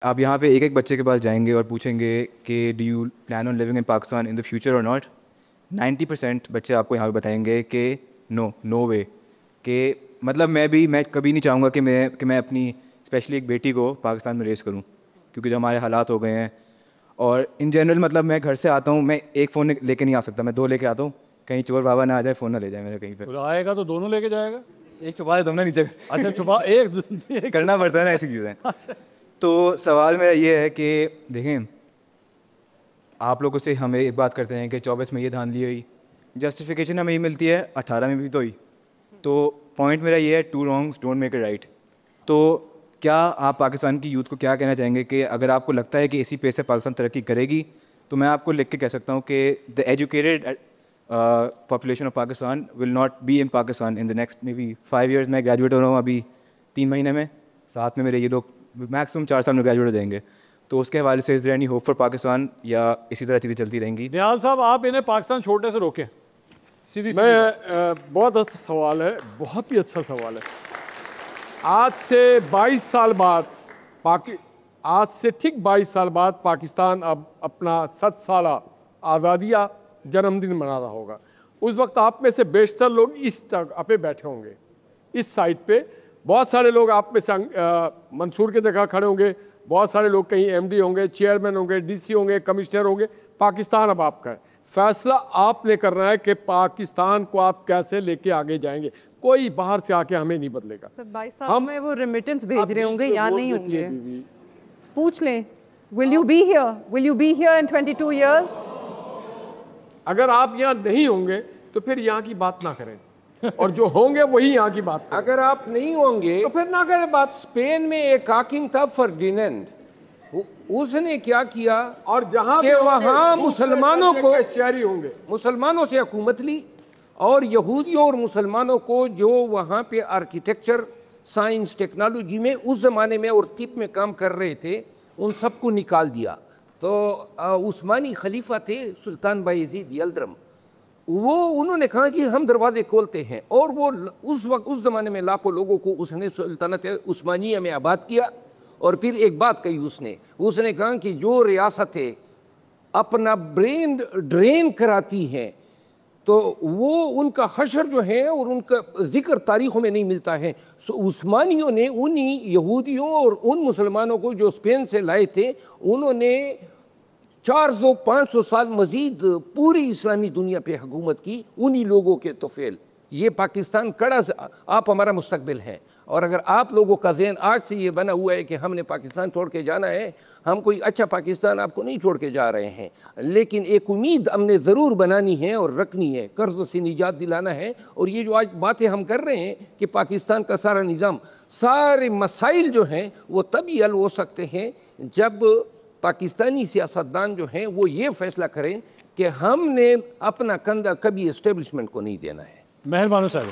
आप यहाँ पे एक एक बच्चे के पास जाएंगे और पूछेंगे कि do you plan on living in Pakistan in the future और नॉट। 90% बच्चे आपको यहाँ पे बताएंगे कि नो वे। कि मतलब मैं कभी नहीं चाहूँगा कि मैं अपनी स्पेशली एक बेटी को पाकिस्तान में रेस करूँ, क्योंकि जो हमारे हालात हो गए हैं। और इन जनरल मतलब मैं घर से आता हूँ, मैं एक फ़ोन लेके नहीं आ सकता, मैं 2 लेके आता हूँ, कहीं चोर बाबा ना आ जाए, फ़ोन ना ले जाए मेरे कहीं पर। आएगा तो दोनों लेके जाएगा। एक छुपा देता हूँ ना नीचे। अच्छा छुपा एक करना पड़ता है ना ऐसी चीज़ें। तो सवाल मेरा ये है कि देखें, आप लोगों से हमें एक बात करते हैं कि 24 में ये धांधली हुई, जस्टिफिकेशन हमें ये मिलती है 18 में भी तो हुई। तो पॉइंट मेरा ये है, 2 wrongs don't make a right. तो क्या आप पाकिस्तान की यूथ को क्या कहना चाहेंगे कि अगर आपको लगता है कि इसी पेस से पाकिस्तान तरक्की करेगी, तो मैं आपको लिख के कह सकता हूँ कि the educated population of Pakistan will not be in Pakistan in the next may be 5 years। मैं ग्रेजुएट हो रहा हूँ अभी 3 महीने में, साथ में मेरे ये लोग मैक्सिमम 4 साल में ग्रेजुएट हो जाएंगे। तो उसके हवाले से is there any hope for Pakistan, या इसी तरह चीज़ें चलती रहेंगी? निहाल साहब, आप इन्हें पाकिस्तान छोड़ने से रोकें। सीधी बहुत अच्छा सवाल है, बहुत ही अच्छा सवाल है। आज से 22 साल बाद आज से ठीक 22 साल बाद पाकिस्तान अब अपना 7 साला आज़ादिया जन्मदिन मना रहा होगा। उस वक्त आप में से बेशतर लोग इस जगह पे बैठे होंगे, इस साइड पे। बहुत सारे लोग आप में से मंसूर की जगह खड़े होंगे, बहुत सारे लोग कहीं एमडी होंगे, चेयरमैन होंगे, डीसी होंगे, कमिश्नर होंगे। पाकिस्तान अब आपका है, फैसला आपने करना है कि पाकिस्तान को आप कैसे लेके आगे जाएंगे। कोई बाहर से आके हमें नहीं बदलेगा। हम में वो रेमिटेंस भेज रहे होंगे या नहीं होंगे, पूछ लें। Will you be here in 22 years? अगर आप यहाँ नहीं होंगे तो फिर यहाँ की बात ना करें, और जो होंगे वही यहाँ की बात करें। अगर आप नहीं होंगे तो फिर ना करें बात। स्पेन में एक हाकिम था फर्डिनेंड, उसने क्या किया, और जहां कि वहां मुसलमानों को शहरी होंगे, मुसलमानों से हुकूमत ली, और यहूदियों और मुसलमानों को जो वहां पे आर्किटेक्चर, साइंस, टेक्नोलॉजी में उस ज़माने में और तिब में काम कर रहे थे, उन सबको निकाल दिया। तो उस्मानी खलीफा थे सुल्तान बायजीद यल्दरम, वो उन्होंने कहा कि हम दरवाजे खोलते हैं, और वो उस वक्त उस ज़माने में लाखों लोगों को उसने सुल्तानत उस्मानिया में आबाद किया। और फिर एक बात कही उसने कहा कि जो रियासतें अपना ब्रेन ड्रेन कराती हैं, तो वो उनका हशर जो है और उनका जिक्र तारीखों में नहीं मिलता है। सो उस्मानियों ने उन्हीं यहूदियों और उन मुसलमानों को जो स्पेन से लाए थे, उन्होंने 400-500 साल मजीद पूरी इस्लामी दुनिया पे हुकूमत की, उन्हीं लोगों के तोफेल। ये पाकिस्तान कड़ा से आप हमारा मुस्तकबिल है, और अगर आप लोगों का ज़हन आज से ये बना हुआ है कि हमने पाकिस्तान छोड़ के जाना है, हम कोई अच्छा पाकिस्तान आपको नहीं छोड़ के जा रहे हैं, लेकिन एक उम्मीद हमने ज़रूर बनानी है और रखनी है, कर्ज़ से निजात दिलाना है। और ये जो आज बातें हम कर रहे हैं कि पाकिस्तान का सारा निज़ाम, सारे मसाइल जो हैं वो तभी हल हो सकते हैं जब पाकिस्तानी सियासतदान जो हैं वो ये फैसला करें कि हमने अपना कंधा कभी इस्टेब्लिशमेंट को नहीं देना है। मेहरबान साहब,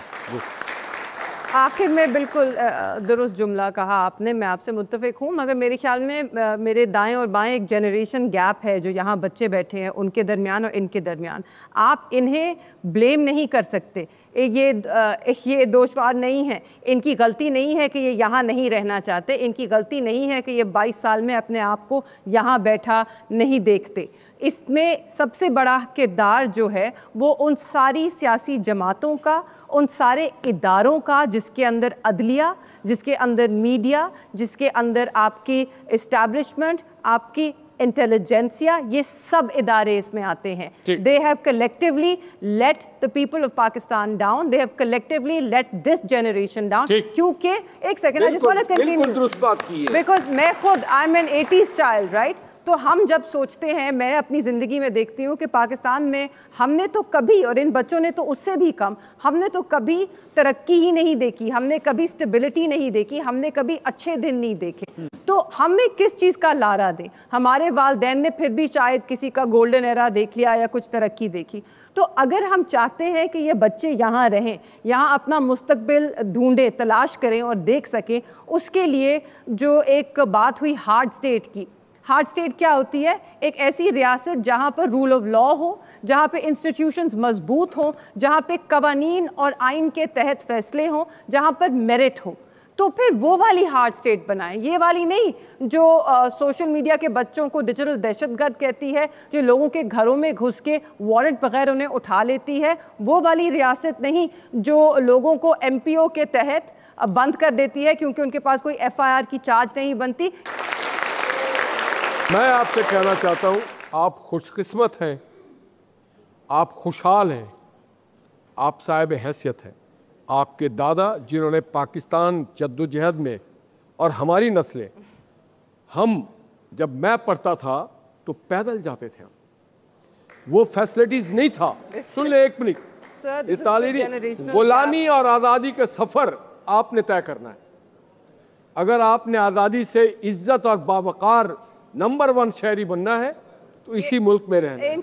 आखिर में बिल्कुल दुरुस्त जुमला कहा आपने, मैं आपसे मुत्तफ़िक हूँ, मगर मेरे ख्याल में मेरे दाएं और बाएं एक जनरेशन गैप है जो यहाँ बच्चे बैठे हैं उनके दरमियान और इनके दरमियान। आप इन्हें ब्लेम नहीं कर सकते, ये दोषवार नहीं है, इनकी गलती नहीं है कि ये यहाँ नहीं रहना चाहते, इनकी गलती नहीं है कि ये 22 साल में अपने आप को यहाँ बैठा नहीं देखते। इसमें सबसे बड़ा किरदार जो है वो उन सारी सियासी जमातों का, उन सारे इदारों का जिसके अंदर अदलिया, जिसके अंदर मीडिया, जिसके अंदर आपकी इस्टेब्लिशमेंट, आपकी इंटेलिजेंसिया, ये सब इदारे इसमें आते हैं। They have collectively let the people of Pakistan down, they have collectively let this generation down. क्योंकि एक second, I just want to continue, because मैं खुद I am an 80s child, right? तो हम जब सोचते हैं, मैं अपनी ज़िंदगी में देखती हूँ कि पाकिस्तान में हमने तो कभी, और इन बच्चों ने तो उससे भी कम, हमने तो कभी तरक्की ही नहीं देखी, हमने कभी स्टेबिलिटी नहीं देखी, हमने कभी अच्छे दिन नहीं देखे। तो हमें किस चीज़ का लारा दें? हमारे वालिदैन ने फिर भी शायद किसी का गोल्डन एरा देख लिया या कुछ तरक्की देखी। तो अगर हम चाहते हैं कि ये बच्चे यहाँ रहें, यहाँ अपना मुस्तकबिल ढूंढें, तलाश करें और देख सकें, उसके लिए जो एक बात हुई हार्ड स्टेट की, हार्ड स्टेट क्या होती है? एक ऐसी रियासत जहाँ पर रूल ऑफ लॉ हो, जहाँ पे इंस्टीट्यूशंस मजबूत हों, जहाँ पे कवानीन और आइन के तहत फैसले हों, जहाँ पर मेरिट हो। तो फिर वो वाली हार्ट स्टेट बनाएं, ये वाली नहीं जो सोशल मीडिया के बच्चों को डिजिटल दहशतगर्द कहती है, जो लोगों के घरों में घुस के वारंट बगैर उन्हें उठा लेती है। वो वाली रियासत नहीं जो लोगों को MPO के तहत बंद कर देती है क्योंकि उनके पास कोई FIR की चार्ज नहीं बनती। मैं आपसे कहना चाहता हूं, आप खुशकिस्मत हैं, आप खुशहाल हैं, आप साहिब हैसियत हैं। आपके दादा जिन्होंने पाकिस्तान जद्दोजहद में, और हमारी नस्लें, हम जब मैं पढ़ता था तो पैदल जाते थे, वो फैसिलिटीज नहीं था। सुन ले एक मिनट, गुलामी और आज़ादी के सफ़र आपने तय करना है। अगर आपने आज़ादी से इज्जत और बावकार नंबर 1 शहरी बनना है तो इसी मुल्क में रहना है।